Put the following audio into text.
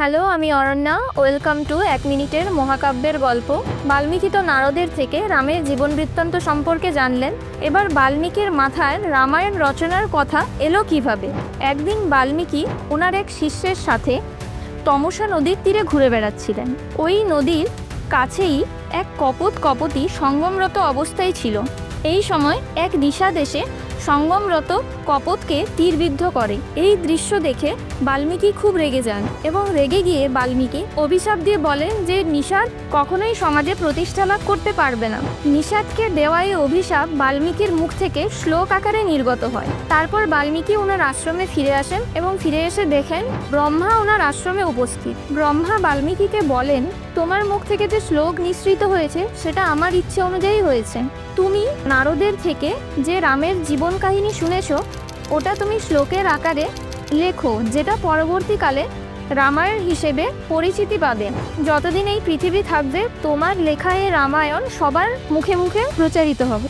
Hello, আমি Aranya. Welcome to ১ মিনিটের মহাকাব্যের গল্প। বাল্মীকি তো নারদের থেকে রামের জীবন বৃত্তান্ত সম্পর্কে জানলেন। এবার বাল্মীকির মাথায় রামায়ণ রচনার কথা এলো কিভাবে? একদিন বাল্মীকি ওনার এক শিষ্যের সাথে তমসা নদীর তীরে ঘুরে বেড়াচ্ছিলেন। ওই নদীর কাছেই এক কপোতী সঙ্গমরত অবস্থায় ছিল। এই সময় এক নিষাদ এসে সঙ্গমরত কপোতকে তীরবিদ্ধ করে। এই দৃশ্য দেখে বাল্মীকি খুব রেগে যান এবং রেগে গিয়ে বাল্মীকি অভিশাপ দিয়ে বলেন যে নিষাদ কখনোই সমাজে প্রতিষ্ঠা লাভ করতে পারবে না। নিষাদকে দেওয়া এই অভিশাপ বাল্মীকির মুখ থেকে শ্লোক আকারে নির্গত হয়। তারপর বাল্মীকি ওনার আশ্রমে ফিরে আসেন এবং ফিরে এসে দেখেন ব্রহ্মা ওনার আশ্রমে উপস্থিত। ব্রহ্মা বাল্মীকিকে বলেন, তোমার মুখ থেকে যে শ্লোক নিঃসৃত হয়েছে সেটা আমার ইচ্ছে অনুযায়ী হয়েছে। তুমি নারদের থেকে যে রামের জীবন কাহিনী শুনেছ ওটা তুমি শ্লোকের আকারে লেখো, যেটা পরবর্তীকালে রামায়ণ হিসেবে পরিচিতি পাবে। যতদিন এই পৃথিবী থাকবে তোমার লেখা এই রামায়ণ সবার মুখে মুখে প্রচারিত হবে।